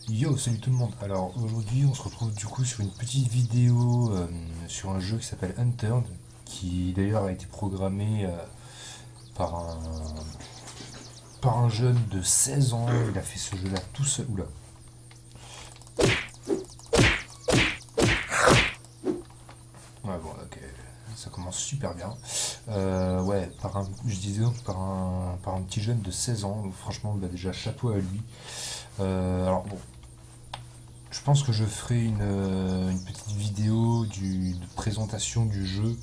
Yo, salut tout le monde. Alors aujourd'hui, on se retrouve du coup sur une petite vidéo sur un jeu qui s'appelle Unturned, qui d'ailleurs a été programmé par un jeune de 16 ans. Il a fait ce jeu-là tout seul. Oula. Ouais, bon, ok. Ça commence super bien. Ouais, je disais donc par un petit jeune de 16 ans. Donc, franchement, bah, déjà chapeau à lui. Alors bon, je pense que je ferai une petite vidéo de présentation du jeu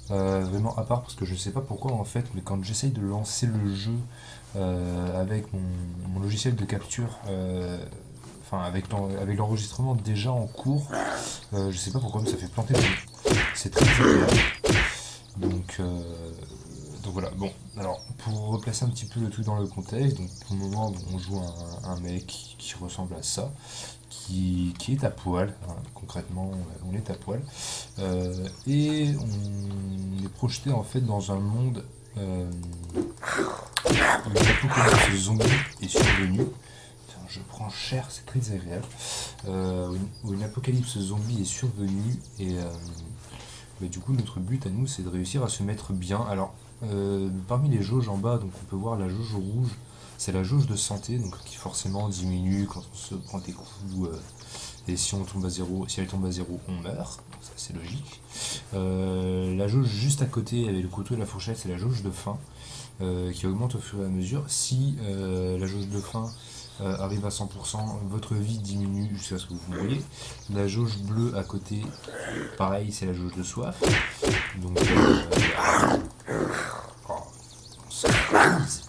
vraiment à part parce que je sais pas pourquoi en fait, mais quand j'essaye de lancer le jeu avec mon logiciel de capture, enfin avec l'enregistrement déjà en cours, je sais pas pourquoi, mais ça fait planter le jeu. C'est très désagréable. Donc, euh, donc voilà, bon, alors pour replacer un petit peu le tout dans le contexte, donc pour le moment on joue un mec qui ressemble à ça, qui est à poil, hein, concrètement on est à poil, et on est projeté en fait dans un monde où l'apocalypse zombie est survenue. Putain, je prends cher, c'est très désagréable. Où une apocalypse zombie est survenue et mais du coup notre but à nous c'est de réussir à se mettre bien. Alors parmi les jauges en bas, donc on peut voir la jauge rouge, c'est la jauge de santé, donc qui forcément diminue quand on se prend des coups. Et si on tombe à zéro, si elle tombe à zéro, on meurt. Donc ça c'est logique. La jauge juste à côté avec le couteau et la fourchette, c'est la jauge de faim qui augmente au fur et à mesure. Si la jauge de faim arrive à 100%, votre vie diminue jusqu'à ce que vous mouriez. La jauge bleue à côté, pareil, c'est la jauge de soif. Donc, oh, on s'organise.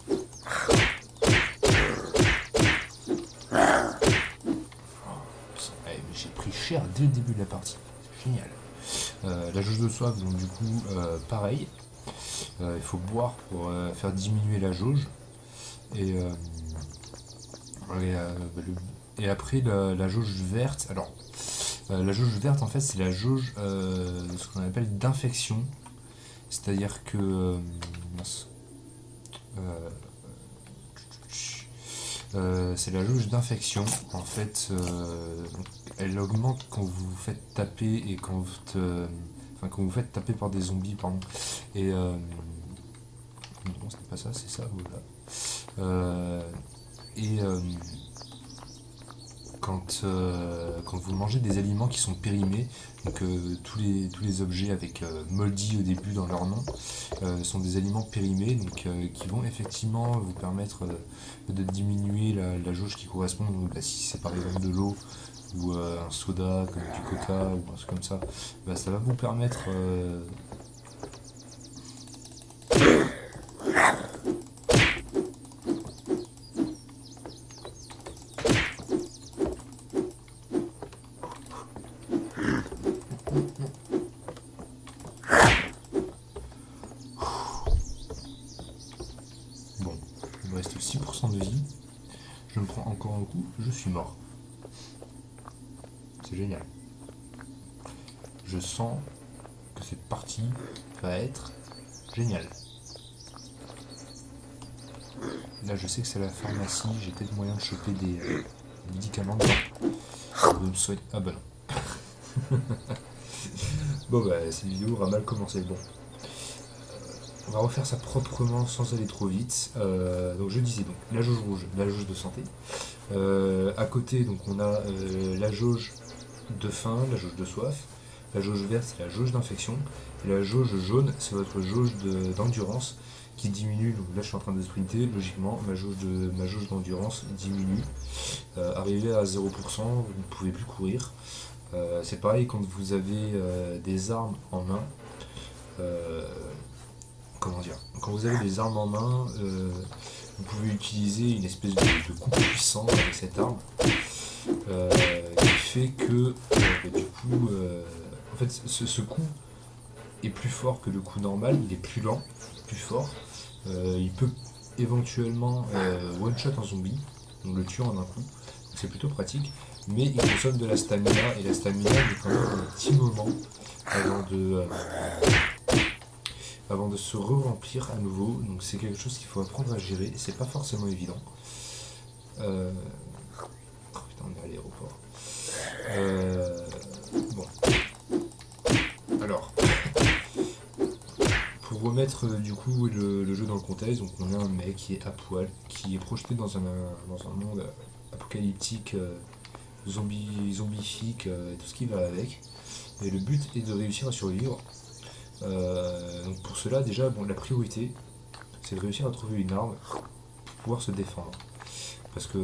J'ai pris cher dès le début de la partie. C'est génial. La jauge de soif, donc du coup, pareil. Il faut boire pour faire diminuer la jauge. Et, euh, et après, la jauge verte. Alors, la jauge verte, en fait, c'est la jauge de ce qu'on appelle d'infection. C'est-à-dire que. Euh, c'est la jauge d'infection. En fait, elle augmente quand vous vous faites taper et enfin, quand vous faites taper par des zombies, pardon. Et. Non, c'était pas ça, c'est ça, voilà. Et quand vous mangez des aliments qui sont périmés, donc tous les objets avec moldy au début dans leur nom sont des aliments périmés, donc qui vont effectivement vous permettre de diminuer la jauge qui correspond. Donc, bah, si c'est par exemple de l'eau ou un soda comme du coca ou un truc comme ça, bah, ça va vous permettre bon, il me reste 6% de vie, je me prends encore un coup, je suis mort. C'est génial. Je sens que cette partie va être géniale. Là, je sais que c'est la pharmacie, j'ai peut-être moyen de choper des médicaments dedans. Je me soigner. Ah bah non. Bon bah, cette vidéo aura mal commencé. Bon, on va refaire ça proprement sans aller trop vite. Donc je disais donc la jauge rouge, la jauge de santé. À côté, donc on a la jauge de faim, la jauge de soif. La jauge verte, c'est la jauge d'infection. Et la jauge jaune, c'est votre jauge d'endurance qui diminue. Donc là, je suis en train de sprinter. Logiquement, ma jauge d'endurance diminue. Arrivé à 0%, vous ne pouvez plus courir. C'est pareil quand vous avez des armes en main. Euh, Comment dire? Quand vous avez des armes en main, vous pouvez utiliser une espèce de coup puissant avec cette arme qui fait que du coup, en fait, ce coup est plus fort que le coup normal, il est plus lent, plus fort. Il peut éventuellement one-shot un zombie, donc le tuant en un coup. Donc c'est plutôt pratique, mais il consomme de la stamina, et la stamina il quand même un petit moment avant avant de se re-remplir à nouveau. Donc c'est quelque chose qu'il faut apprendre à gérer, et c'est pas forcément évident. Oh putain, on est à l'héros. remettre du coup le jeu dans le contexte, donc on a un mec qui est à poil, qui est projeté dans un monde apocalyptique, zombifique, et tout ce qui va avec. Et le but est de réussir à survivre. Donc pour cela, déjà, bon, la priorité, c'est de réussir à trouver une arme pour pouvoir se défendre. Parce que,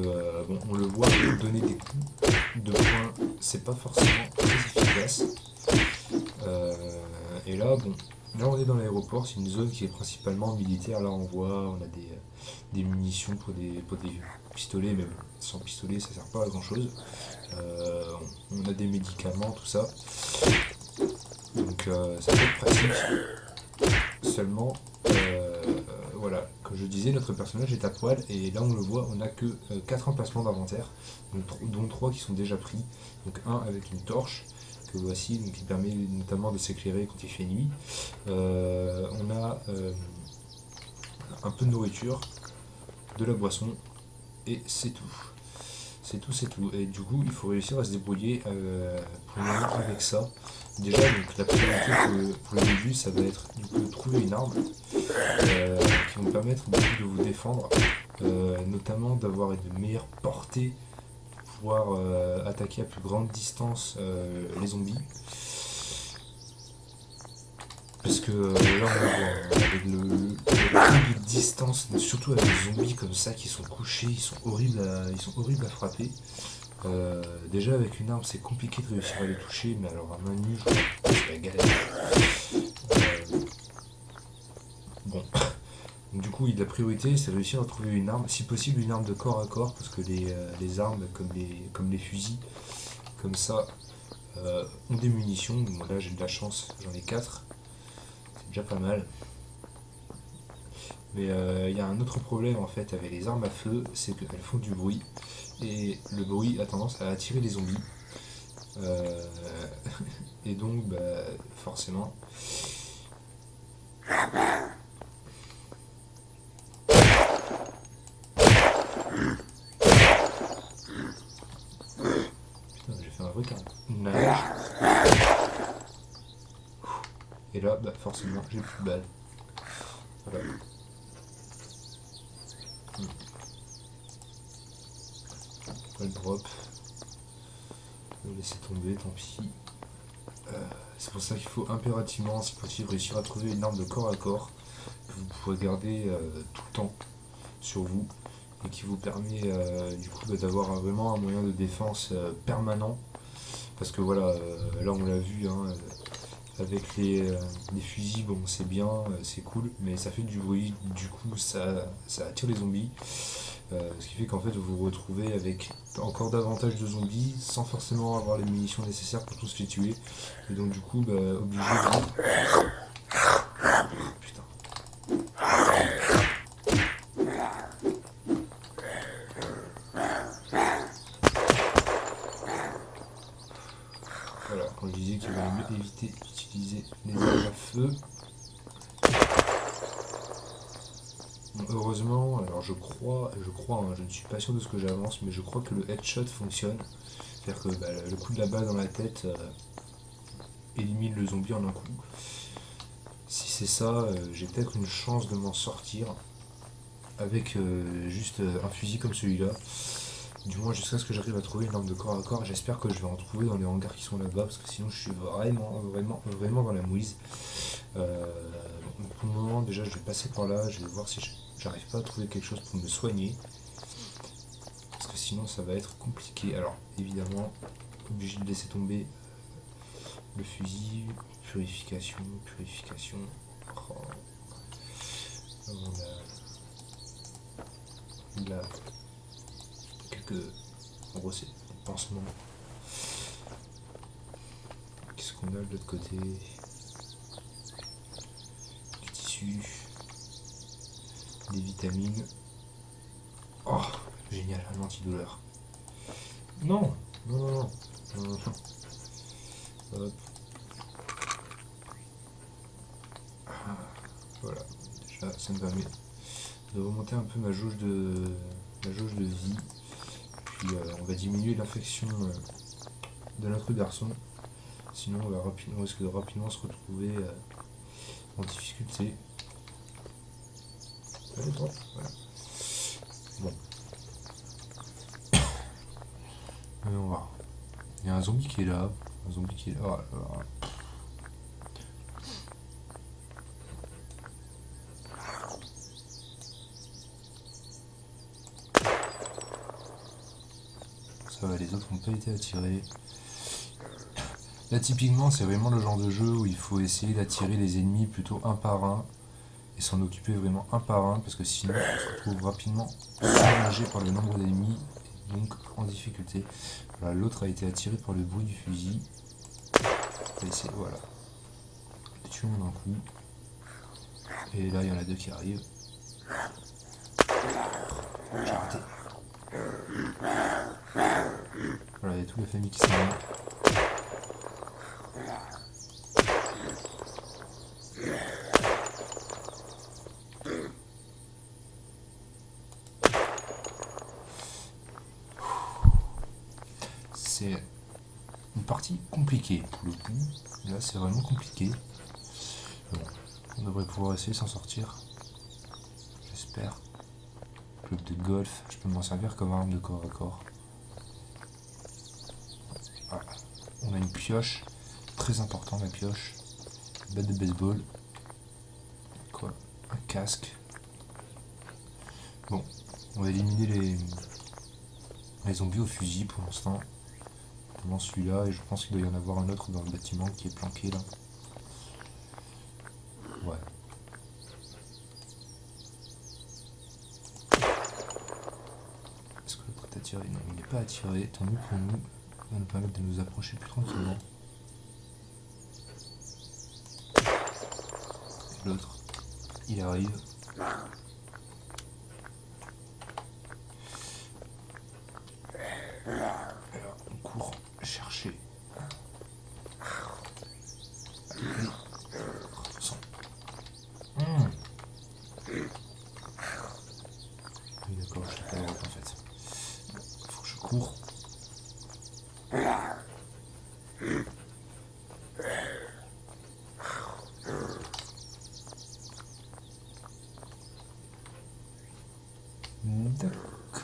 bon, on le voit, donner des coups de poing, c'est pas forcément très efficace. Et là, bon, là on est dans l'aéroport, c'est une zone qui est principalement militaire. Là on voit, on a des munitions pour des pistolets, mais bon, sans pistolet ça sert pas à grand chose. On a des médicaments, tout ça. Donc ça peut être pratique. Seulement, voilà, comme je disais, notre personnage est à poil et là on le voit, on n'a que 4 emplacements d'inventaire, dont 3 qui sont déjà pris. Donc un avec une torche que voici, donc qui permet notamment de s'éclairer quand il fait nuit. On a un peu de nourriture, de la boisson et c'est tout. C'est tout. Et du coup, il faut réussir à se débrouiller pour le moment avec ça. Déjà, donc, la priorité pour le début, ça va être du coup, de trouver une arme qui va vous permettre du coup, de vous défendre, notamment d'avoir une meilleure portée pour pouvoir attaquer à plus grande distance les zombies. Parce que là, on voit avec le peu de distance, mais surtout avec les zombies comme ça qui sont couchés, ils sont horribles à frapper. Déjà avec une arme c'est compliqué de réussir à les toucher, mais alors à main nue c'est la galère. Bon, donc, du coup la priorité c'est de réussir à trouver une arme, si possible une arme de corps à corps, parce que les armes comme les fusils, comme ça, ont des munitions. Moi là j'ai de la chance, j'en ai 4, c'est déjà pas mal. Mais il y a un autre problème en fait avec les armes à feu, c'est qu'elles font du bruit. Et le bruit a tendance à attirer les zombies. Euh, et donc, bah, forcément. Putain, j'ai fait un vrai carnage. Et là, bah, forcément, j'ai plus de balles. Voilà. Pas le drop. Je vais laisser tomber, tant pis. C'est pour ça qu'il faut impérativement, si possible, réussir à trouver une arme de corps à corps que vous pouvez garder tout le temps sur vous et qui vous permet du coup d'avoir vraiment un moyen de défense permanent. Parce que voilà, là on l'a vu, hein, avec les fusils, bon c'est bien, c'est cool, mais ça fait du bruit, du coup ça attire les zombies. Ce qui fait qu'en fait vous vous retrouvez avec encore davantage de zombies sans forcément avoir les munitions nécessaires pour tous les tuer. Et donc du coup, bah, obligé de... Putain. Voilà, quand je disais qu'il valait mieux éviter d'utiliser les armes à feu. Bon, heureusement, alors je crois, hein, je ne suis pas sûr de ce que j'avance, mais je crois que le headshot fonctionne. C'est-à-dire que bah, le coup de la balle dans la tête élimine le zombie en un coup. Si c'est ça, j'ai peut-être une chance de m'en sortir avec juste un fusil comme celui-là. Du moins jusqu'à ce que j'arrive à trouver une arme de corps à corps. J'espère que je vais en trouver dans les hangars qui sont là-bas, parce que sinon je suis vraiment dans la mouise. Pour le moment déjà je vais passer par là, je vais voir si j'arrive pas à trouver quelque chose pour me soigner. Parce que sinon ça va être compliqué. Alors évidemment, obligé de laisser tomber le fusil, purification. Oh. On a quelques... En gros c'est des pansements. Qu'est-ce qu'on a de l'autre côté? Du tissu, des vitamines. Oh, génial, un antidouleur. Non. Hop. Ah, voilà, déjà ça me permet de remonter un peu ma jauge de vie. Puis on va diminuer l'infection de notre garçon. Sinon on risque de rapidement se retrouver en difficulté. Allez, toi. Voilà. Bon. Allez, on va voir. Il y a un zombie qui est là. Un zombie qui est là. Oh là là. Ça va, les autres n'ont pas été attirés. Là, typiquement, c'est vraiment le genre de jeu où il faut essayer d'attirer les ennemis plutôt un par un et s'en occuper vraiment un par un parce que sinon, on se retrouve rapidement submergé par le nombre d'ennemis et donc en difficulté. Voilà, l'autre a été attiré par le bruit du fusil. On va essayer, voilà. Tuons d'un coup. Et là, il y en a deux qui arrivent. J'ai raté. Voilà, il y a toute la famille qui s'est mis. C'est une partie compliquée pour le coup. Là, c'est vraiment compliqué. Bon, on devrait pouvoir essayer de s'en sortir. J'espère. Club de golf, je peux m'en servir comme arme de corps à corps. Voilà. On a une pioche, très important la pioche. Une batte de baseball. Quoi? Un casque. Bon, on va éliminer les zombies au fusil pour l'instant. Notamment celui-là, et je pense qu'il doit y en avoir un autre dans le bâtiment qui est planqué là. Ouais. Est-ce que l'autre est attiré? Non, il n'est pas attiré. Tant mieux pour nous. Ça va nous permettre de nous approcher plus tranquillement. Et l'autre, il arrive. Alors, on court chercher. Allez, sang. Oui, d'accord, je l'ai pas droite en fait. Faut que je cours.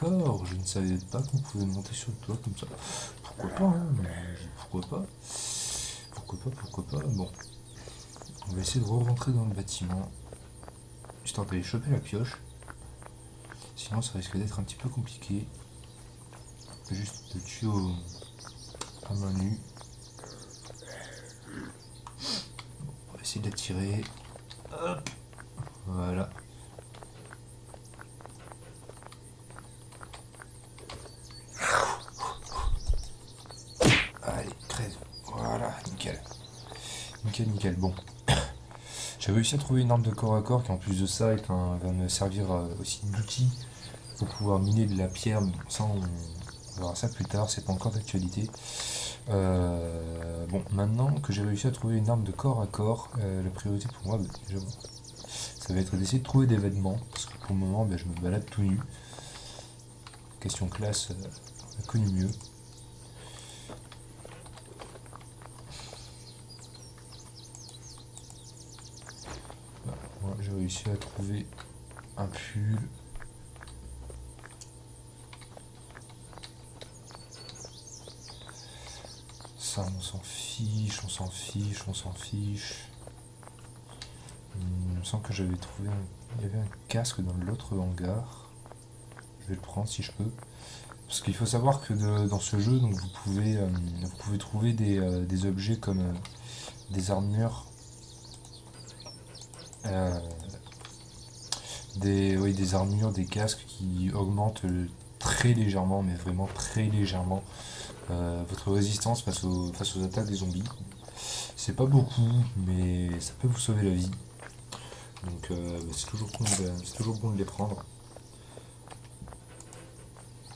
D'accord, je ne savais pas qu'on pouvait monter sur le toit comme ça. Pourquoi pas, hein, mais pourquoi pas? Pourquoi pas? Bon, on va essayer de re-rentrer dans le bâtiment, histoire d'aller choper la pioche. Sinon, ça risque d'être un petit peu compliqué. Juste de tuer à main nue. Bon, on va essayer de la tirer. Hop, voilà. Allez, 13. Voilà, nickel. Nickel. Bon. J'ai réussi à trouver une arme de corps à corps qui en plus de ça va me servir aussi d'outil pour pouvoir miner de la pierre. Ça on verra ça plus tard, c'est pas encore d'actualité. Bon, maintenant que j'ai réussi à trouver une arme de corps à corps, la priorité pour moi, déjà, ça va être d'essayer de trouver des vêtements, parce que pour le moment je me balade tout nu. Question classe, on a connu mieux. Voilà, j'ai réussi à trouver un pull. Ça, on s'en fiche. Il me semble que j'avais trouvé il y avait un casque dans l'autre hangar. Je vais le prendre si je peux. Parce qu'il faut savoir que dans ce jeu, donc vous pouvez trouver des objets comme des armures, des armures, des casques qui augmentent très légèrement, mais vraiment très légèrement, votre résistance face aux attaques des zombies. C'est pas beaucoup, mais ça peut vous sauver la vie. Donc c'est toujours bon de les prendre.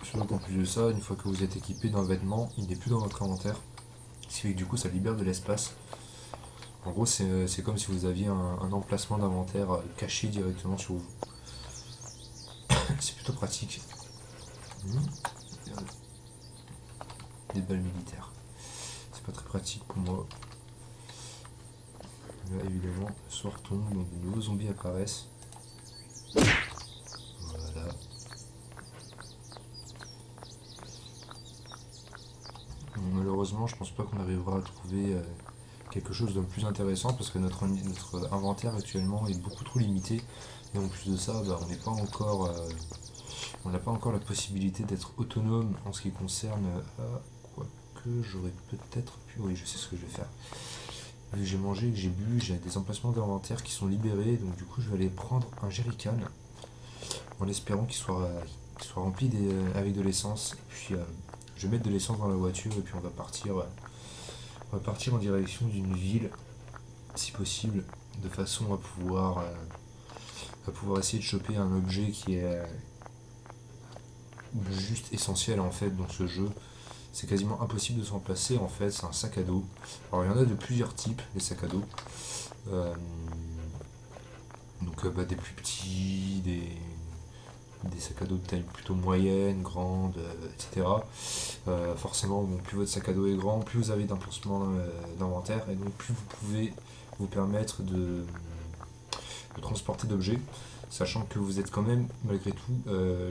Surtout qu'en plus de ça, une fois que vous êtes équipé d'un vêtement, il n'est plus dans votre inventaire. Ce qui fait que du coup ça libère de l'espace. En gros c'est comme si vous aviez un emplacement d'inventaire caché directement sur vous. C'est plutôt pratique. Des balles militaires. C'est pas très pratique pour moi. Là évidemment le soir tombe, donc de nouveaux zombies apparaissent. malheureusement, je pense pas qu'on arrivera à trouver quelque chose de plus intéressant parce que notre inventaire actuellement est beaucoup trop limité. Et en plus de ça, bah, on n'a pas encore la possibilité d'être autonome en ce qui concerne. Quoique j'aurais peut-être pu. Oui, je sais ce que je vais faire. Vu que j'ai mangé, que j'ai bu, j'ai des emplacements d'inventaire qui sont libérés, donc du coup je vais aller prendre un jerrycan en espérant qu'il soit rempli avec de l'essence. Et puis je vais mettre de l'essence dans la voiture et puis on va partir en direction d'une ville, si possible, de façon à pouvoir essayer de choper un objet qui est juste essentiel en fait dans ce jeu. C'est quasiment impossible de s'en passer en fait, c'est un sac à dos. Alors il y en a de plusieurs types, les sacs à dos. Euh, donc des plus petits, des sacs à dos de taille plutôt moyenne, grande, etc. Forcément, bon, plus votre sac à dos est grand, plus vous avez d'emplacements d'inventaire, et donc plus vous pouvez vous permettre de transporter d'objets, sachant que vous êtes quand même, malgré tout,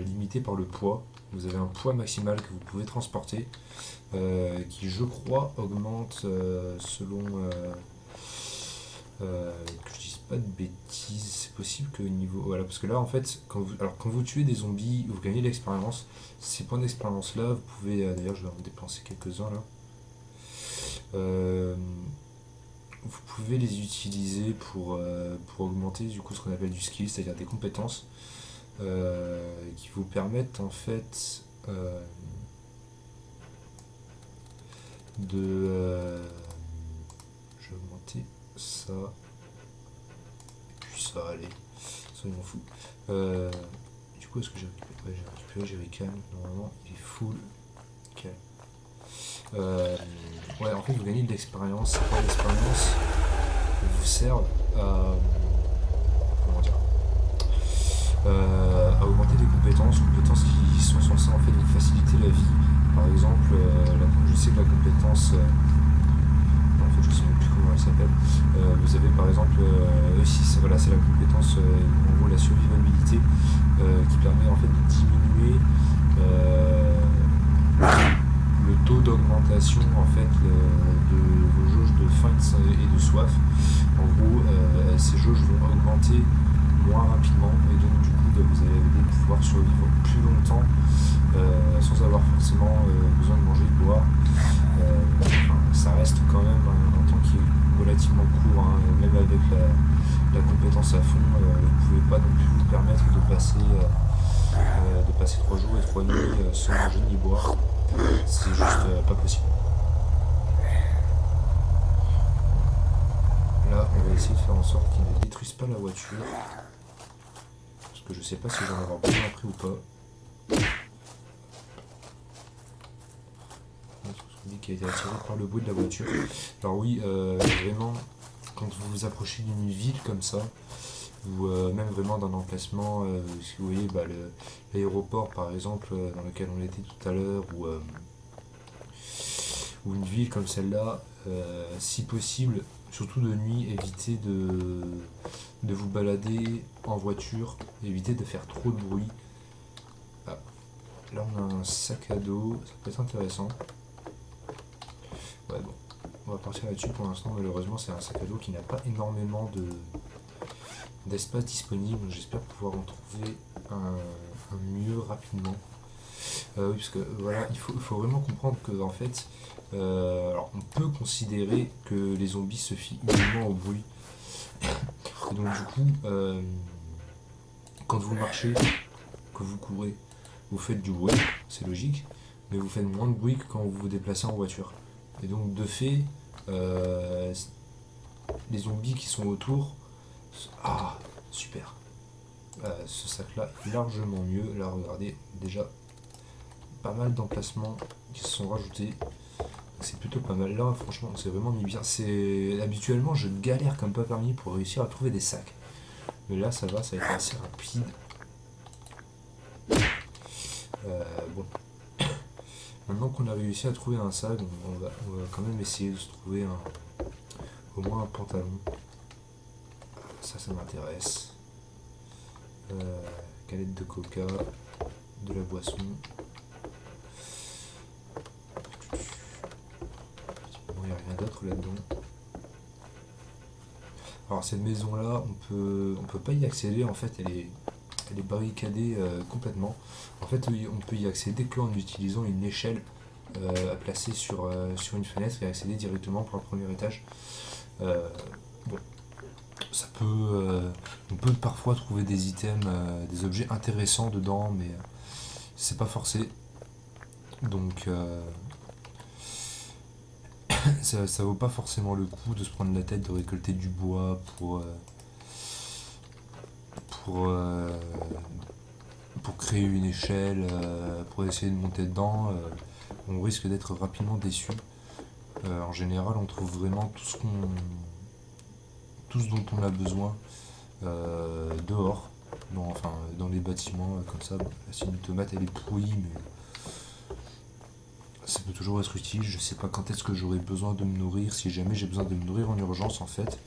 limité par le poids. Vous avez un poids maximal que vous pouvez transporter, qui, je crois, augmente selon... que je dise pas de bêtises, c'est possible que niveau... Voilà, parce que là, en fait, quand vous tuez des zombies, vous gagnez de l'expérience. Ces points d'expérience-là, vous pouvez... D'ailleurs, je vais en dépenser quelques-uns, là. Vous pouvez les utiliser pour augmenter du coup ce qu'on appelle du skill, c'est-à-dire des compétences qui vous permettent en fait je vais augmenter ça et puis ça, allez, soyons fous. Du coup, est-ce que j'ai récupéré? Ouais, j'ai récupéré Jerrycan, normalement il est full. Ok. Ouais, en fait, vous gagnez de l'expérience. Ces points d'expérience vous servent comment dire, à augmenter des compétences qui sont censées en fait vous faciliter la vie. Par exemple, je sais que la compétence, en fait, je sais même plus comment elle s'appelle. Vous avez par exemple, ici, voilà, c'est la compétence, en gros, la survivabilité, qui permet en fait de diminuer le taux d'augmentation en fait de vos jauges de faim et de soif. En gros, ces jauges vont augmenter moins rapidement et donc du coup vous allez pouvoir survivre plus longtemps sans avoir forcément besoin de manger et de boire. Ça reste quand même un temps qui est relativement court, hein, même avec la compétence à fond, vous ne pouvez pas non plus vous permettre de passer 3 jours et 3 nuits sans manger ni boire. C'est juste pas possible. Là, on va essayer de faire en sorte qu'ils ne détruisent pas la voiture. Parce que je sais pas si j'en vais avoir besoin après ou pas. On dit qu'il a été attiré par le bruit de la voiture. Alors oui, vraiment, quand vous vous approchez d'une ville comme ça, ou même vraiment d'un emplacement, si vous voyez l'aéroport par exemple, dans lequel on était tout à l'heure, ou une ville comme celle-là, si possible, surtout de nuit, évitez de vous balader en voiture, évitez de faire trop de bruit. Ah, là on a un sac à dos, ça peut être intéressant. Ouais, bon, on va partir là-dessus pour l'instant. Malheureusement, c'est un sac à dos qui n'a pas énormément d'espace disponible. J'espère pouvoir en trouver un mieux rapidement. Oui, parce que voilà, il faut vraiment comprendre que en fait, alors on peut considérer que les zombies se fient uniquement au bruit. Et donc du coup, quand vous marchez, que vous courez, vous faites du bruit, c'est logique, mais vous faites moins de bruit que quand vous vous déplacez en voiture. Et donc de fait, les zombies qui sont autour, ah super. Ce sac-là est largement mieux. Là, regardez, déjà pas mal d'emplacements qui se sont rajoutés. C'est plutôt pas mal. Là, franchement, c'est vraiment mis bien. Habituellement, je galère comme pas permis pour réussir à trouver des sacs. Mais là, ça va être assez rapide. Bon. Maintenant qu'on a réussi à trouver un sac, on va quand même essayer de se trouver au moins un pantalon. Ça m'intéresse. Canette de coca, de la boisson. d'autre là-dedans? Alors cette maison là, on peut pas y accéder en fait, elle est barricadée complètement. En fait, oui, on peut y accéder qu'en utilisant une échelle à placer sur une fenêtre et accéder directement pour le premier étage. Euh, bon, ça peut, on peut parfois trouver des items, des objets intéressants dedans, mais c'est pas forcé. Donc ça vaut pas forcément le coup de se prendre la tête de récolter du bois pour, euh, pour créer une échelle, pour essayer de monter dedans. On risque d'être rapidement déçu. En général, on trouve vraiment tout ce dont on a besoin dehors, enfin dans les bâtiments comme ça. Bon, là, si une tomate elle est pourrie, mais ça peut toujours être utile. Je sais pas quand est-ce que j'aurai besoin de me nourrir, si jamais j'ai besoin de me nourrir en urgence en fait,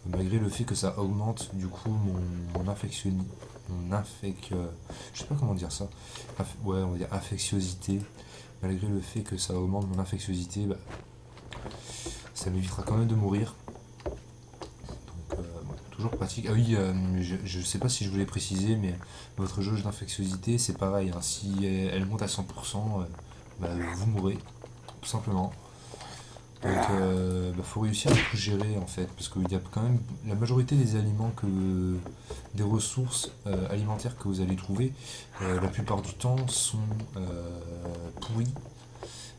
malgré le fait que ça augmente du coup mon infection, je sais pas comment dire ça, ouais on va dire infectiosité, malgré le fait que ça augmente mon infectiosité, bah, ça m'évitera quand même de mourir. Donc bon, toujours pratique. Ah oui, je sais pas si je voulais préciser, mais votre jauge d'infectiosité c'est pareil, hein, si elle monte à 100%, bah, vous mourrez, tout simplement. Donc bah, faut réussir à tout gérer en fait, parce qu'il y a quand même la majorité des aliments des ressources alimentaires que vous allez trouver, la plupart du temps sont pourris,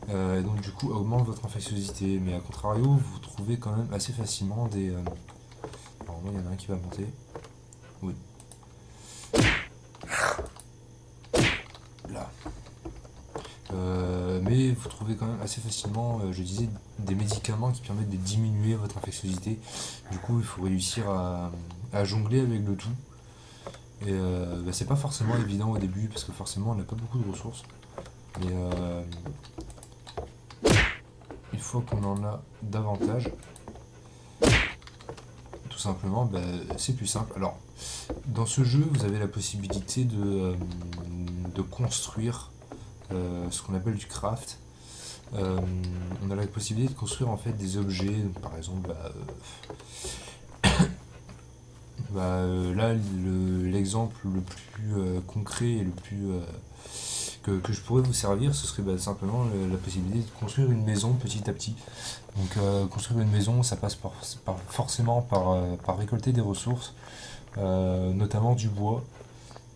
donc du coup augmente votre infectiosité. Mais à contrario, vous trouvez quand même assez facilement des. Normalement il y en a un qui va monter. Oui. Là. Mais vous trouvez quand même assez facilement, je disais, des médicaments qui permettent de diminuer votre infectiosité. Du coup, il faut réussir à jongler avec le tout. Et bah, c'est pas forcément évident au début parce que forcément on n'a pas beaucoup de ressources. Mais une fois qu'on en a davantage, tout simplement, bah, c'est plus simple. Alors, dans ce jeu, vous avez la possibilité de construire ce qu'on appelle du craft. On a la possibilité de construire en fait des objets, donc, par exemple, là l'exemple le plus concret et le plus que je pourrais vous servir, ce serait bah, simplement la possibilité de construire une maison petit à petit. Donc construire une maison, ça passe forcément par récolter des ressources, notamment du bois.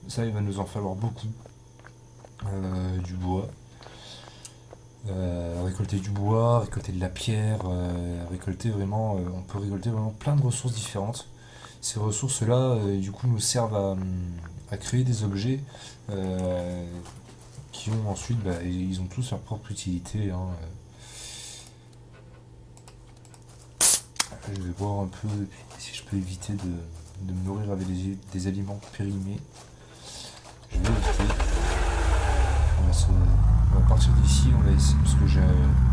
Ça, il va nous en falloir beaucoup, du bois. Récolter du bois, récolter de la pierre, on peut récolter vraiment plein de ressources différentes. Ces ressources-là, du coup, nous servent à créer des objets qui ont ensuite, bah, ils ont tous leur propre utilité, hein. Je vais voir un peu si je peux éviter de me nourrir avec des aliments périmés. Je vais éviter. On va partir d'ici, on va essayer, parce que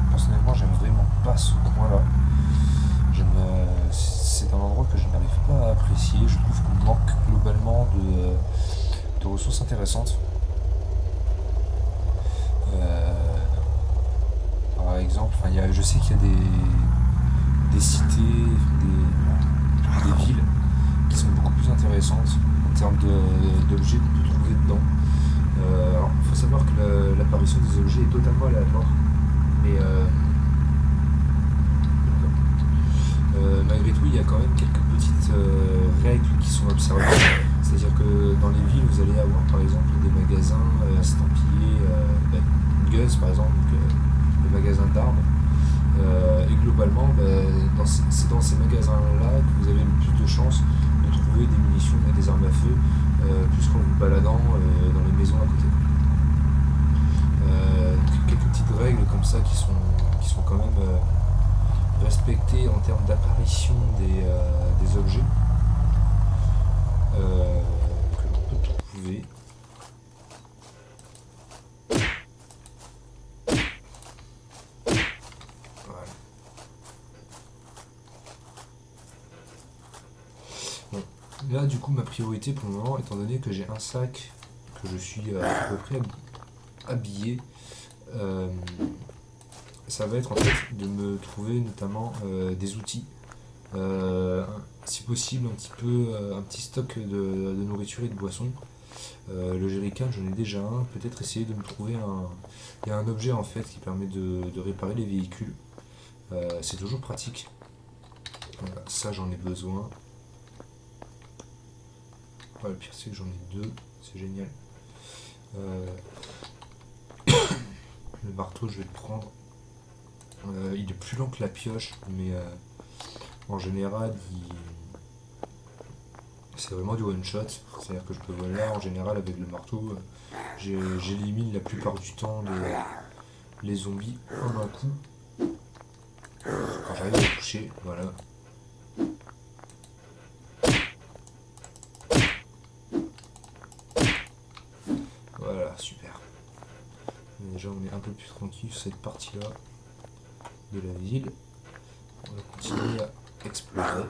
personnellement, j'aime vraiment pas ce coin-là. C'est un endroit que je n'arrive pas à apprécier. Je trouve qu'on manque globalement de ressources intéressantes. Par exemple, je sais qu'il y a des cités, des villes qui sont beaucoup plus intéressantes en termes d'objets qu'on peut trouver dedans. Alors, il faut savoir que l'apparition des objets est totalement aléatoire, mais malgré tout, il y a quand même quelques petites règles qui sont observées. C'est-à-dire que dans les villes, vous allez avoir par exemple des magasins estampillés, Gus par exemple, donc, le magasin d'armes. Et globalement, c'est dans ces magasins-là que vous avez le plus de chances de trouver des munitions et des armes à feu, plus qu'en vous baladant dans les maisons à côté. Quelques petites règles comme ça qui sont quand même respectées en termes d'apparition des objets que l'on peut trouver. Voilà. Bon. Là du coup ma priorité pour le moment, étant donné que j'ai un sac, que je suis à peu près habillé, ça va être en fait de me trouver notamment des outils. Si possible un petit stock de nourriture et de boissons. Le jerrycan, j'en ai déjà un. Peut-être essayer de me trouver un. Il y a un objet en fait qui permet de réparer les véhicules. C'est toujours pratique. Voilà, ça j'en ai besoin. Ouais, le pire c'est que j'en ai deux, c'est génial. Le marteau je vais le prendre. Il est plus lent que la pioche, mais en général c'est vraiment du one shot. C'est-à-dire que je peux voilà, en général avec le marteau, j'élimine la plupart du temps les zombies en un coup. Quand j'arrive à les toucher, voilà. Voilà, super. Déjà on est un peu plus tranquille sur cette partie-là de la ville. On va continuer à explorer.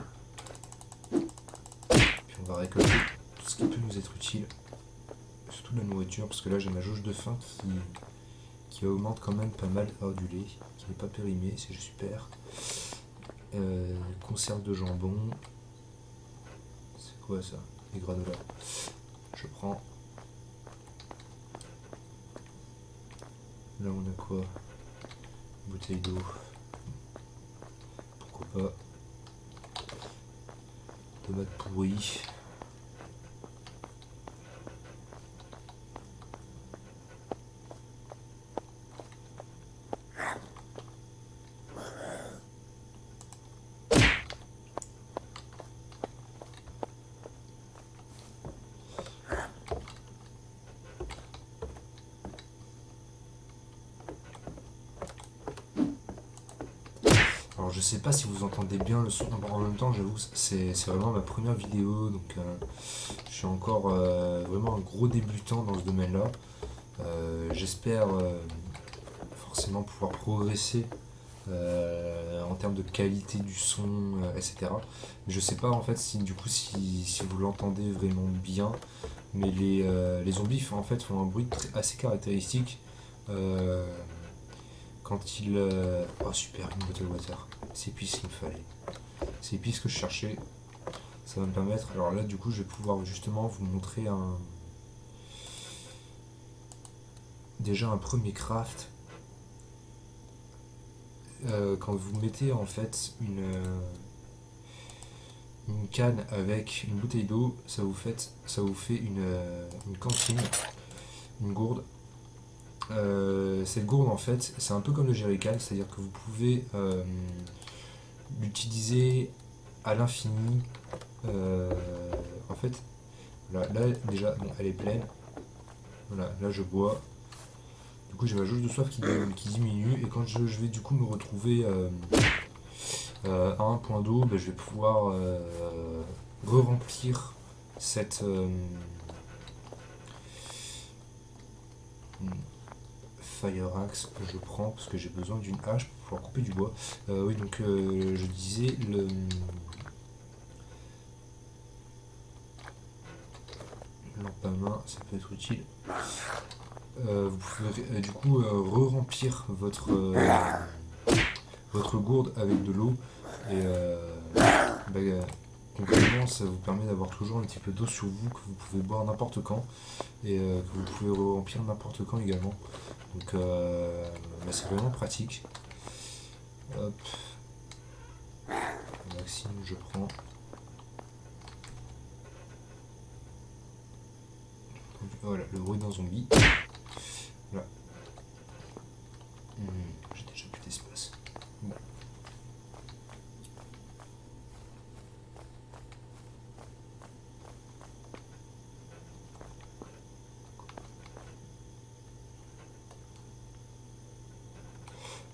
Puis on va récolter tout ce qui peut nous être utile. Surtout de la nourriture, parce que là j'ai ma jauge de faim qui augmente quand même pas mal. Oh, du lait qui n'est pas périmé, c'est super. Conserve de jambon. C'est quoi ça? Des granolas. Je prends. Là on a quoi? Bouteille d'eau. Pourquoi pas. Tomates pourries. Alors je sais pas si vous entendez bien le son, en même temps j'avoue c'est vraiment ma première vidéo, donc je suis encore vraiment un gros débutant dans ce domaine-là. J'espère forcément pouvoir progresser en termes de qualité du son, etc. Mais je sais pas en fait si du coup si vous l'entendez vraiment bien, mais les zombies en fait font un bruit assez caractéristique. Quand il. Oh super, une bottle water. C'est pile ce qu'il me fallait. C'est pile ce que je cherchais. Ça va me permettre. Alors là, du coup, je vais pouvoir justement vous montrer déjà un premier craft. Quand vous mettez en fait une canne avec une bouteille d'eau, ça vous fait une cantine, une gourde. Cette gourde en fait c'est un peu comme le jerrycan, c'est à dire que vous pouvez l'utiliser à l'infini. En fait là déjà bon, elle est pleine, voilà, là je bois, du coup j'ai ma jauge de soif qui diminue, et quand je vais du coup me retrouver à un point d'eau, ben, je vais pouvoir re-remplir cette Fire Axe que je prends parce que j'ai besoin d'une hache pour pouvoir couper du bois. Oui, donc je disais, lampe à main, ça peut être utile. Vous pouvez du coup re-remplir votre gourde avec de l'eau, et concrètement ça vous permet d'avoir toujours un petit peu d'eau sur vous que vous pouvez boire n'importe quand, et que vous pouvez re-remplir n'importe quand également. Donc c'est vraiment pratique. Hop. Maxime, je prends. Voilà, le bruit d'un zombie. Voilà. J'ai déjà plus d'espace.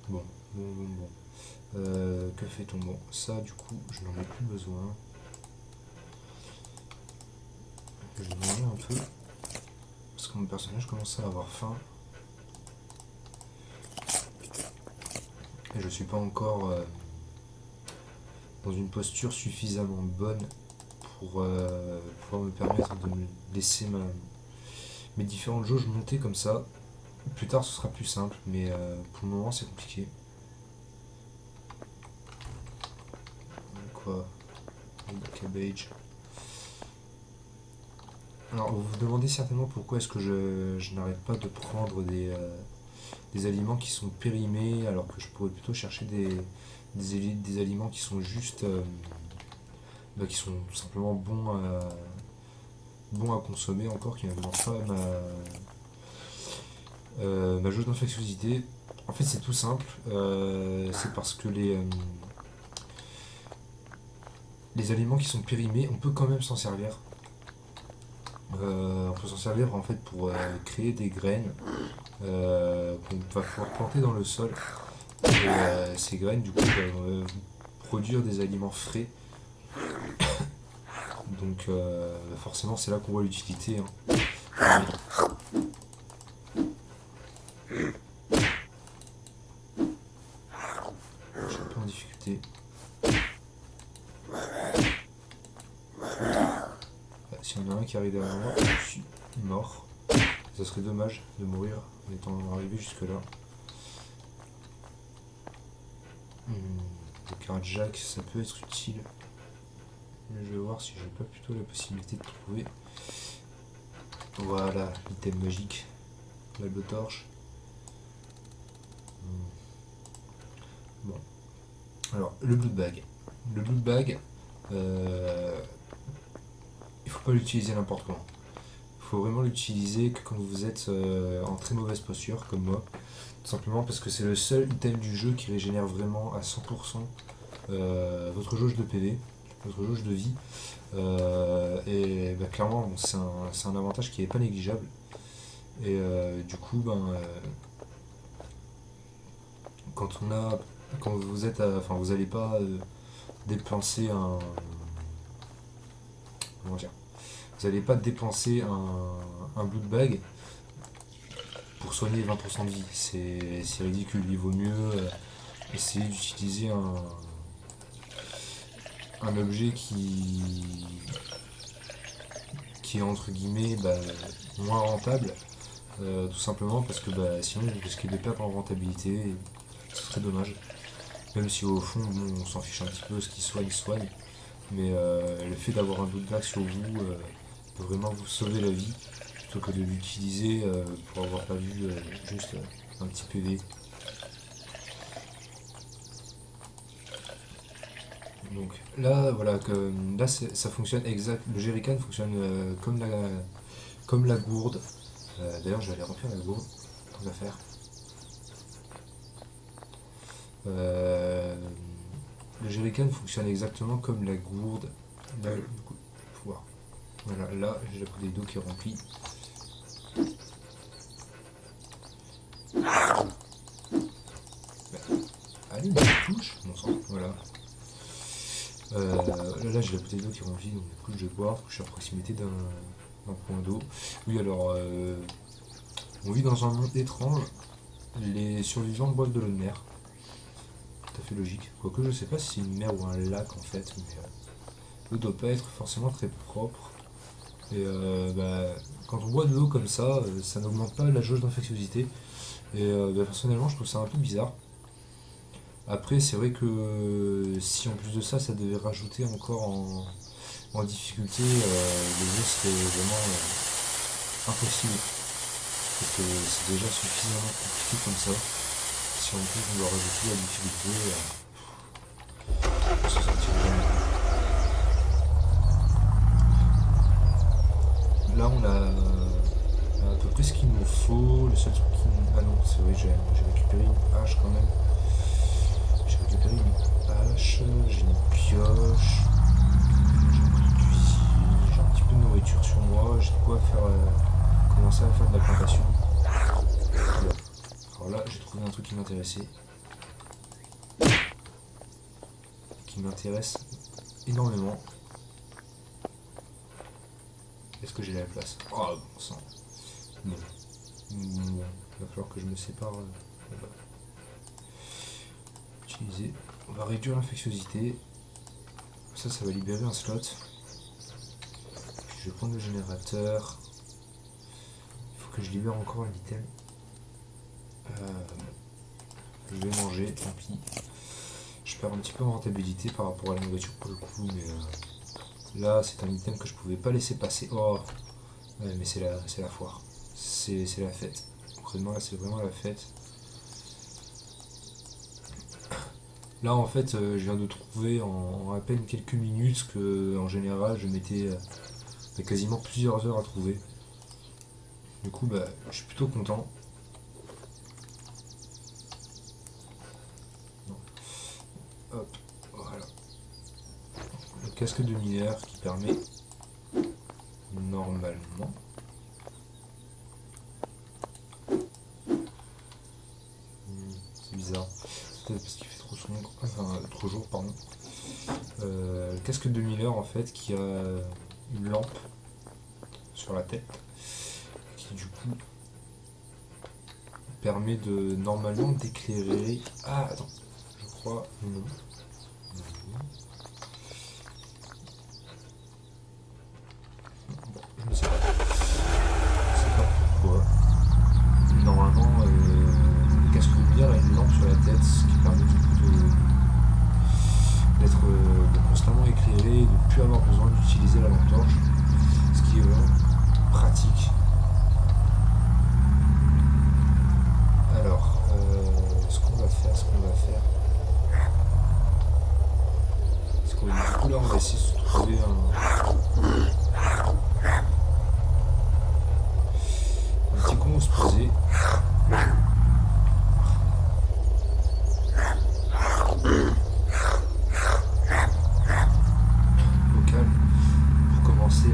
Bon. Bon. Que fait-on? Bon, ça du coup, je n'en ai plus besoin. Je vais manger un peu. Parce que mon personnage commence à avoir faim. Et je suis pas encore dans une posture suffisamment bonne pour pouvoir me permettre de me laisser mes différentes jauges monter comme ça. Plus tard ce sera plus simple, mais pour le moment c'est compliqué. quoi? Cabbage. Alors vous vous demandez certainement pourquoi est-ce que je n'arrête pas de prendre des aliments qui sont périmés alors que je pourrais plutôt chercher des aliments qui sont juste qui sont tout simplement bons à consommer encore, qui n'augmentent pas ma jauge d'infectiosité. En fait c'est tout simple, c'est parce que les aliments qui sont périmés, on peut quand même s'en servir. On peut s'en servir en fait pour créer des graines qu'on va pouvoir planter dans le sol. Et ces graines, du coup, vont produire des aliments frais. Donc, forcément, c'est là qu'on voit l'utilité. Hein. Je suis un peu en difficulté. S'il y en a un qui arrive derrière moi, je suis mort. Ça serait dommage de mourir en étant arrivé jusque-là. Donc un jack, ça peut être utile. Mais je vais voir si j'ai pas plutôt la possibilité de trouver. Voilà, l'item magique. La blowtorch. Bon. Alors, le blood bag. Le blood bag, il faut pas l'utiliser n'importe comment. Il faut vraiment l'utiliser que quand vous êtes en très mauvaise posture, comme moi. Tout simplement parce que c'est le seul item du jeu qui régénère vraiment à 100% votre jauge de PV, votre jauge de vie. Et clairement, bon, c'est un avantage qui n'est pas négligeable. Et du coup, quand vous êtes, enfin, vous n'allez pas dépenser comment dire, vous n'allez pas dépenser un blood bag pour soigner 20% de vie. C'est ridicule. Il vaut mieux essayer d'utiliser un objet qui est entre guillemets moins rentable, tout simplement parce que sinon vous risquez de perdre en rentabilité et ce serait dommage. Même si au fond on s'en fiche un petit peu, ce qui soigne, mais le fait d'avoir un blood bag sur vous peut vraiment vous sauver la vie plutôt que de l'utiliser pour avoir pas vu juste un petit PV. Donc là, voilà, là ça fonctionne exact. Le jerrycan fonctionne comme la gourde. D'ailleurs, je vais aller remplir la gourde. On va faire. Le jerrycan fonctionne exactement comme la gourde. Là, du coup, pouvoir. Voilà, là j'ai la bouteille d'eau qui est remplie. Allez, une touche, bon sang, voilà. Là j'ai la bouteille d'eau qui est remplie, donc du coup je vais boire, je suis à proximité d'un point d'eau. Oui, alors, on vit dans un monde étrange, les survivants boivent de l'eau de mer. Tout à fait logique. Quoique je sais pas si c'est une mer ou un lac en fait, mais l'eau doit pas être forcément très propre. Et quand on boit de l'eau comme ça n'augmente pas la jauge d'infectiosité. Et personnellement je trouve ça un peu bizarre. Après, c'est vrai que si en plus de ça, ça devait rajouter encore en difficulté, le jeu serait vraiment impossible. Parce que c'est déjà suffisamment compliqué comme ça. Si en plus on doit rajouter la difficulté, on s'en sortira jamais. Là, on a à peu près ce qu'il nous faut. Le seul truc qui... Ah non, c'est vrai, j'ai récupéré une hache quand même. J'ai récupéré une hache, j'ai une pioche, j'ai un peu de cuisine, j'ai un petit peu de nourriture sur moi, j'ai de quoi commencer à faire de la plantation. Alors là, j'ai trouvé un truc qui m'intéresse énormément. Est-ce que j'ai la place? Oh bon sang. Non. Il va falloir que je me sépare. Utiliser. On va réduire l'infectiosité. Ça va libérer un slot. Puis je vais prendre le générateur. Il faut que je libère encore un item. Je vais manger, tant pis. Je perds un petit peu en rentabilité par rapport à la nourriture pour le coup, mais là c'est un item que je pouvais pas laisser passer. Oh, ouais, mais c'est la foire, c'est la fête. Concrètement là c'est vraiment la fête. Là en fait je viens de trouver en à peine quelques minutes que en général je mettais quasiment plusieurs heures à trouver. Du coup bah je suis plutôt content. Non. Hop, voilà. Le casque de mineur qui permet normalement. C'est bizarre. C'est peut-être parce qu'il fait trop sombre. Enfin, trop jour, pardon. Le casque de Miller en fait qui a une lampe sur la tête qui du coup permet de normalement d'éclairer. Ah attends, je crois non. Bon, je ne sais pas. Je sais pas pourquoi. Normalement le casque de Miller a une lampe sur la tête, ce qui permet du coup d'être constamment éclairé et de ne plus avoir besoin d'utiliser la lampe torche, ce qui est vraiment pratique. Alors, ce qu'on va faire, c'est qu'on va du coup là on va essayer de se trouver un petit coin où se poser.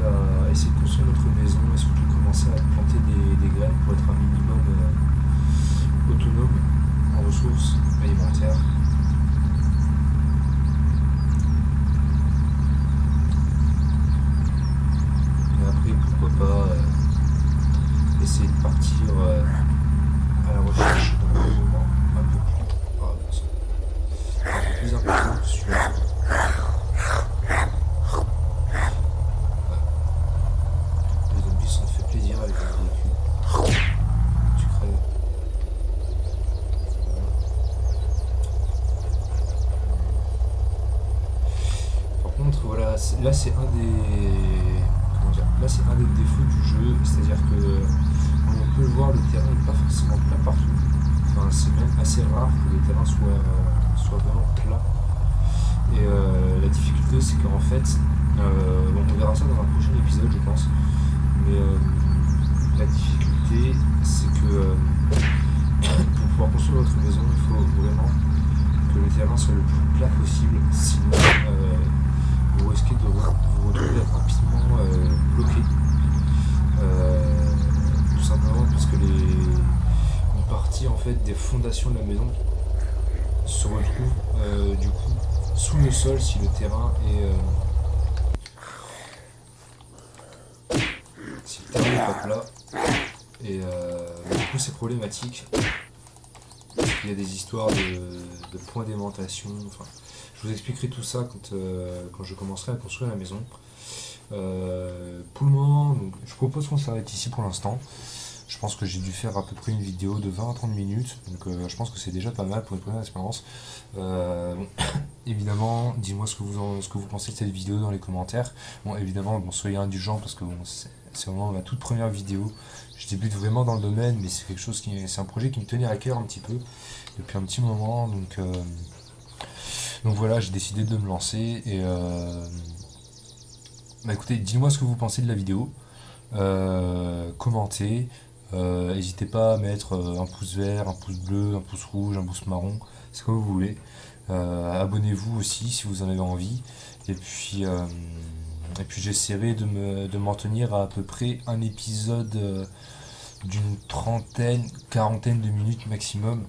À essayer de construire notre maison et surtout commencer à planter des graines pour être un minimum autonome en ressources alimentaires. Et après, pourquoi pas essayer de partir à la recherche d'un moment un peu plus important que celui-là. Avec un véhicule. Tu crèves. Par contre, voilà, là c'est un des. Comment dire. Là c'est un des défauts du jeu, c'est-à-dire que comme on peut le voir, le terrain n'est pas forcément plat partout. Enfin, c'est même assez rare que le terrain soit vraiment plat. Et la difficulté c'est qu'en fait, bon, on verra ça dans un prochain épisode je pense, mais la difficulté, c'est que pour pouvoir construire votre maison, il faut vraiment que le terrain soit le plus plat possible, sinon vous risquez de vous retrouver rapidement bloqué. Tout simplement parce que une partie en fait des fondations de la maison se retrouve du coup sous le sol si le terrain est n'est pas plat. Et du coup c'est problématique. Il y a des histoires de points d'aimantation. Enfin, je vous expliquerai tout ça quand je commencerai à construire la maison. Pour le moment, donc, je propose qu'on s'arrête ici pour l'instant. Je pense que j'ai dû faire à peu près une vidéo de 20 à 30 minutes. Donc je pense que c'est déjà pas mal pour une première expérience. Bon, évidemment, dis-moi ce que vous pensez de cette vidéo dans les commentaires. Bon, évidemment, bon, soyez indulgents parce que bon, c'est vraiment ma toute première vidéo. Je débute vraiment dans le domaine, mais c'est quelque chose c'est un projet qui me tenait à cœur un petit peu depuis un petit moment. Donc voilà, j'ai décidé de me lancer. Et bah écoutez, dites-moi ce que vous pensez de la vidéo. Commentez. N'hésitez pas à mettre un pouce vert, un pouce bleu, un pouce rouge, un pouce marron, c'est comme vous voulez. Abonnez-vous aussi si vous en avez envie. Et puis j'essaierai de m'en tenir à peu près un épisode d'une trentaine, quarantaine de minutes maximum.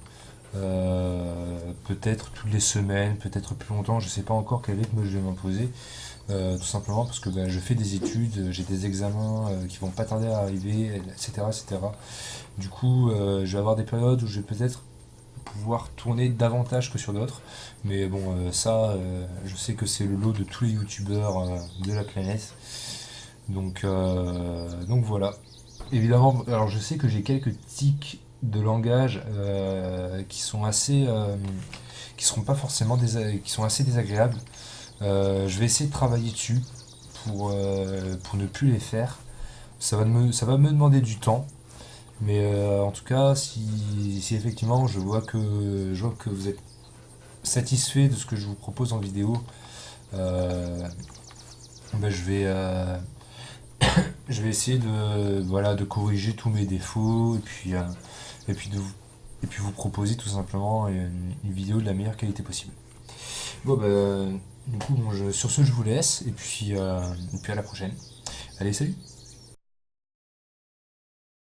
Peut-être toutes les semaines, peut-être plus longtemps, je sais pas encore quel rythme je vais m'imposer. Tout simplement parce que je fais des études, j'ai des examens qui vont pas tarder à arriver, etc. etc. Du coup, je vais avoir des périodes où je vais peut-être pouvoir tourner davantage que sur d'autres. Mais bon, ça, je sais que c'est le lot de tous les youtubeurs de la planète. Donc voilà. Évidemment, alors je sais que j'ai quelques tics de langage qui qui seront pas forcément qui sont assez désagréables. Je vais essayer de travailler dessus pour ne plus les faire. Ça va me demander du temps, mais en tout cas, si effectivement je vois que vous êtes satisfait de ce que je vous propose en vidéo, ben, je vais essayer voilà, de corriger tous mes défauts et puis, et puis vous proposer tout simplement une vidéo de la meilleure qualité possible. Bon, bah, du coup, sur ce, je vous laisse et puis à la prochaine. Allez, salut!